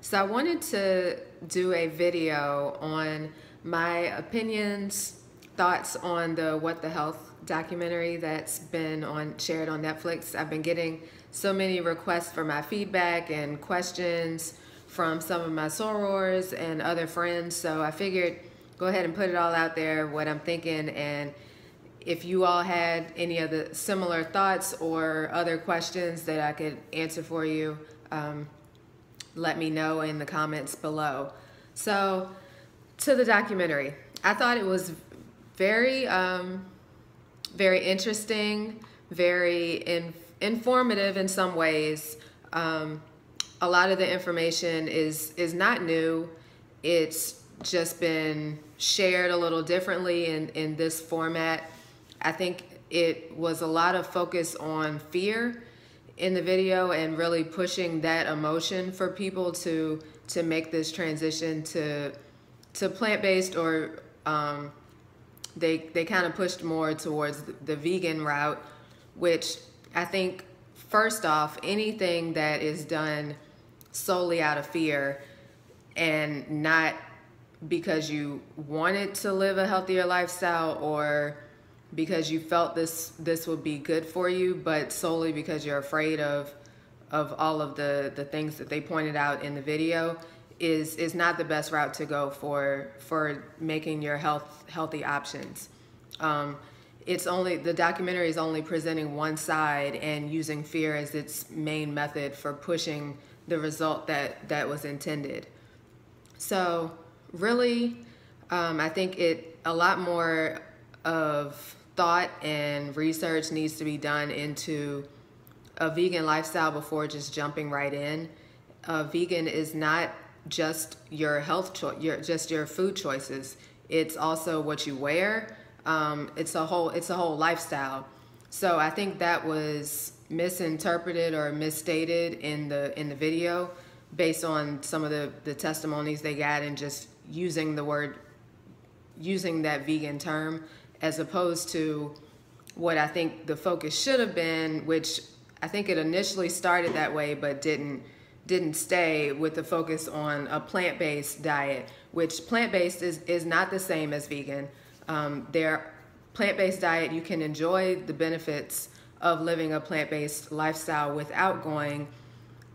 So I wanted to do a video on my opinions, thoughts on the What the Health documentary that's been shared on Netflix. I've been getting so many requests for my feedback and questions from some of my sorors and other friends. So I figured go ahead and put it all out there, what I'm thinking, and if you all had any of the similar thoughts or other questions that I could answer for you, let me know in the comments below. So, to the documentary, I thought it was very, very interesting, very informative in some ways. A lot of the information is not new. It's just been shared a little differently in this format. I think it was a lot of focus on fear in the video and really pushing that emotion for people to make this transition to plant-based, or they kind of pushed more towards the vegan route, which I think first off, anything that is done solely out of fear and not because you wanted to live a healthier lifestyle or because you felt this would be good for you, but solely because you're afraid of all of the things that they pointed out in the video, is not the best route to go for making your healthy options. The documentary is only presenting one side and using fear as its main method for pushing the result that was intended. So really, I think a lot more of thought and research needs to be done into a vegan lifestyle before just jumping right in. Vegan is not just your health choice, just your food choices. It's also what you wear. It's a whole lifestyle. So I think that was misinterpreted or misstated in the video based on some of the testimonies they got, and just using that vegan term, as opposed to what I think the focus should have been, which I think it initially started that way but didn't stay, with the focus on a plant-based diet, which plant-based is not the same as vegan. Plant-based diet, you can enjoy the benefits of living a plant-based lifestyle without going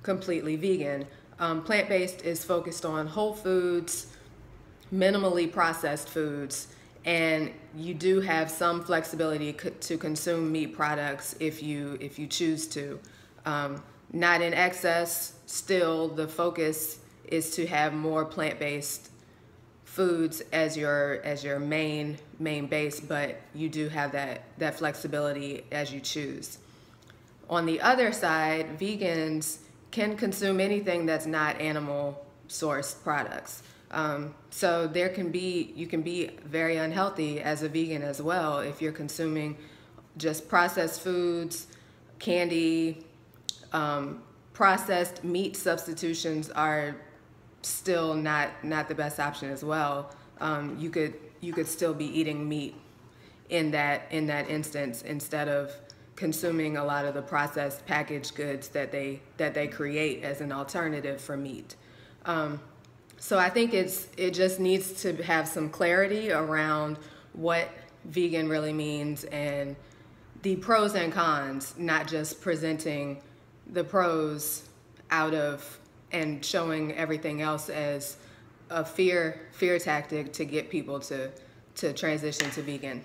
completely vegan. Plant-based is focused on whole foods, minimally processed foods, and you do have some flexibility to consume meat products if you choose to. Not in excess. Still, the focus is to have more plant-based foods as your main base, but you do have that flexibility as you choose. On the other side, vegans can consume anything that's not animal sourced products. So you can be very unhealthy as a vegan as well if you're consuming just processed foods, candy. Processed meat substitutions are still not the best option as well. You could still be eating meat in that instance, instead of consuming a lot of the processed packaged goods that they create as an alternative for meat. So I think it just needs to have some clarity around what vegan really means and the pros and cons, not just presenting the pros out of and showing everything else as a fear tactic to get people to transition to vegan.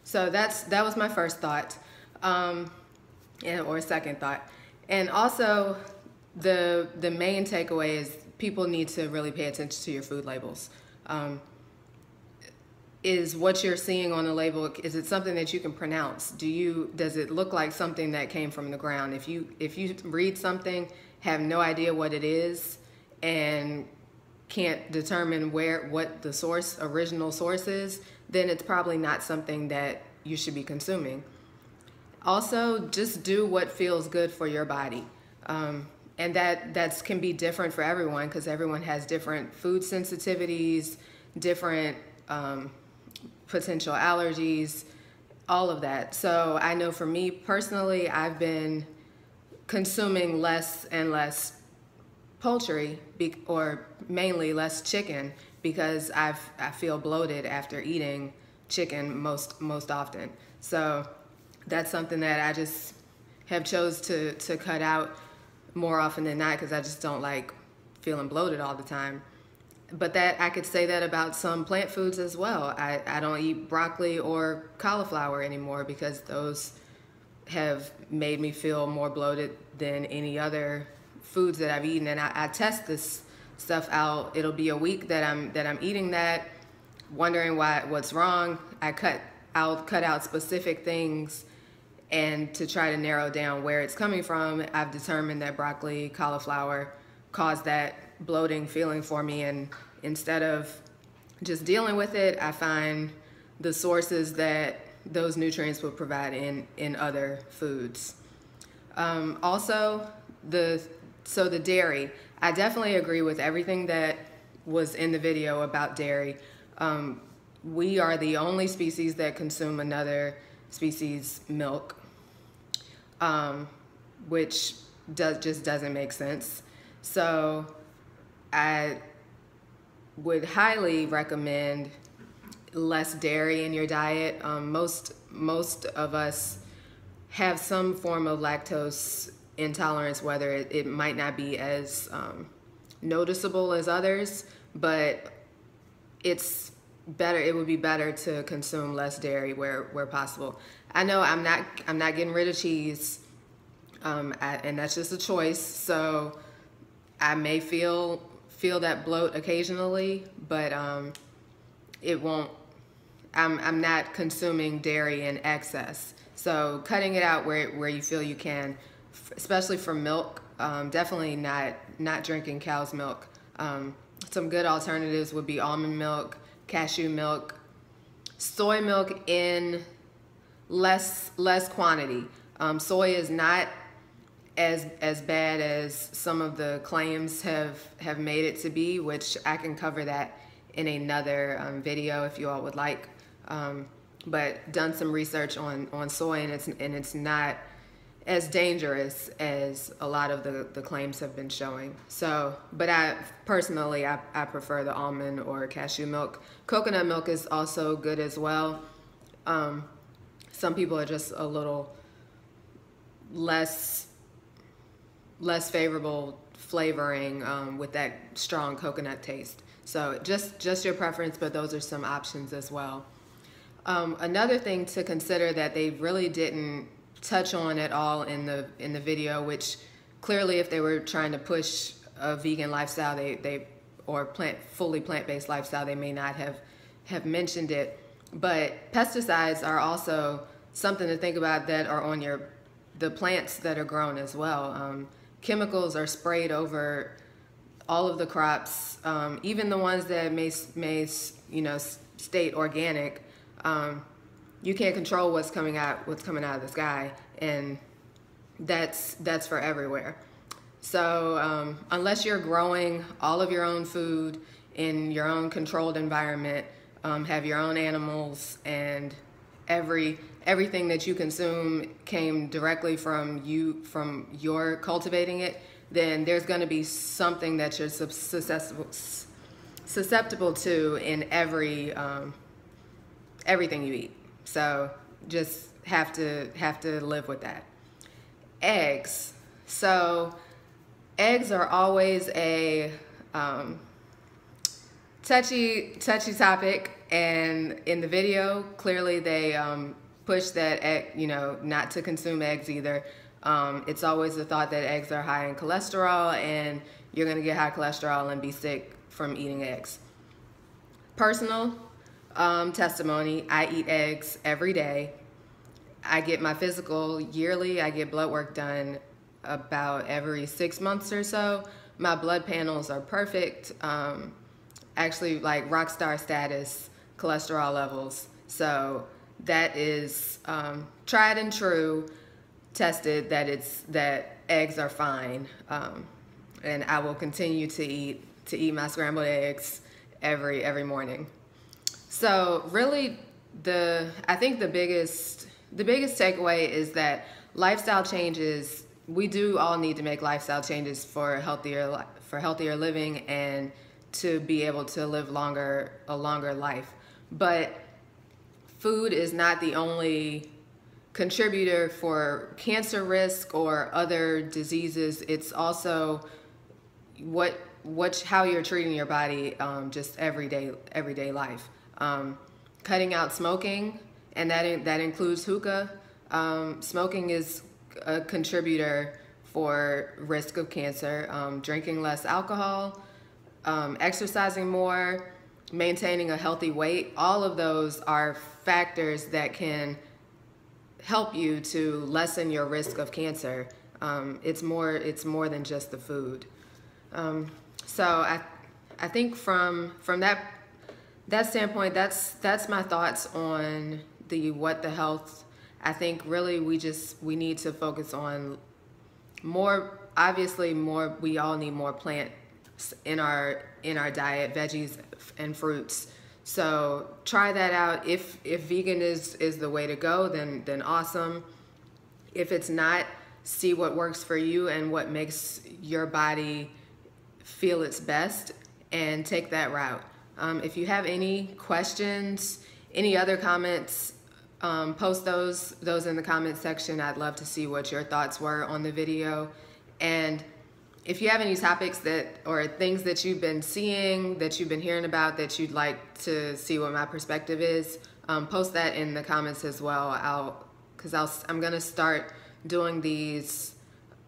So that was my first thought, or second thought. And also the main takeaway is people need to really pay attention to your food labels. Is what you're seeing on the label, is it something that you can pronounce? Does it look like something that came from the ground? If you read something, have no idea what it is, and can't determine what the original source is, then it's probably not something that you should be consuming. Also, just do what feels good for your body. And that can be different for everyone, because everyone has different food sensitivities, different potential allergies, all of that. So I know for me personally, I've been consuming less and less poultry or mainly less chicken because I feel bloated after eating chicken most often. So that's something that I just have chose to cut out more often than not because I just don't like feeling bloated all the time. But that I could say that about some plant foods as well. I don't eat broccoli or cauliflower anymore because those have made me feel more bloated than any other foods that I've eaten. And I test this stuff out. It'll be a week that I'm eating that, wondering what's wrong. I cut out specific things, and to try to narrow down where it's coming from, I've determined that broccoli, cauliflower caused that bloating feeling for me, and instead of just dealing with it, I find the sources that those nutrients would provide in other foods. Also, the dairy. I definitely agree with everything that was in the video about dairy. We are the only species that consume another species' milk, which just doesn't make sense. So I would highly recommend less dairy in your diet. Most of us have some form of lactose intolerance, whether it might not be as noticeable as others, but it's better. It would be better to consume less dairy where possible. I know I'm not getting rid of cheese, and that's just a choice. So I may feel that bloat occasionally, but it won't. I'm not consuming dairy in excess. So cutting it out where you feel you can, especially for milk. Definitely not drinking cow's milk. Some good alternatives would be almond milk, cashew milk, soy milk in less quantity. Soy is not as bad as some of the claims have made it to be, which I can cover that in another video if you all would like. But done some research on soy, and it's not as dangerous as a lot of the claims have been showing. So, but I personally prefer the almond or cashew milk. Coconut milk is also good as well. Some people are just a little less favorable flavoring with that strong coconut taste. So just your preference, but those are some options as well. Another thing to consider that they really didn't touch on at all in the video, which clearly if they were trying to push a vegan lifestyle, or fully plant-based lifestyle, they may not have mentioned it. But pesticides are also something to think about that are on the plants that are grown as well. Chemicals are sprayed over all of the crops, even the ones that may state organic. You can't control what's coming out of the sky, and that's for everywhere. So unless you're growing all of your own food in your own controlled environment, have your own animals, and everything that you consume came directly from your cultivating it, then there's going to be something that you're susceptible to in everything you eat. So just have to live with that. Eggs. So eggs are always a touchy topic, and in the video clearly they push that not to consume eggs either. It's always the thought that eggs are high in cholesterol and you're going to get high cholesterol and be sick from eating eggs. Personal testimony, I eat eggs every day. I get my physical yearly. I get blood work done about every 6 months or so. My blood panels are perfect. Actually, like rock star status cholesterol levels. So that is tried and true, tested that eggs are fine. And I will continue to eat my scrambled eggs every morning. So really, I think the biggest takeaway is that lifestyle changes. We do all need to make lifestyle changes for a healthier for healthier living and to be able to live a longer life. But food is not the only contributor for cancer risk or other diseases. It's also how you're treating your body, just everyday life. Cutting out smoking, and that includes hookah. Smoking is a contributor for risk of cancer. Drinking less alcohol, exercising more, maintaining a healthy weight. All of those are factors that can help you to lessen your risk of cancer. It's more than just the food. So I think from that standpoint, that's my thoughts on the what the health. I think really we need to focus on more. Obviously, more. We all need more plants in our diet, veggies and fruits. So try that out. If vegan is the way to go, then awesome. If it's not, see what works for you and what makes your body feel its best, and take that route. If you have any questions, any other comments, post those in the comment section. I'd love to see what your thoughts were on the video. And if you have any topics or things that you've been seeing, that you've been hearing about, that you'd like to see what my perspective is, post that in the comments as well. I'm gonna start doing these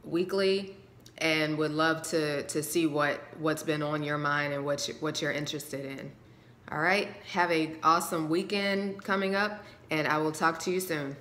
weekly, and would love to see what's been on your mind and what you're interested in. All right, have an awesome weekend coming up, and I will talk to you soon.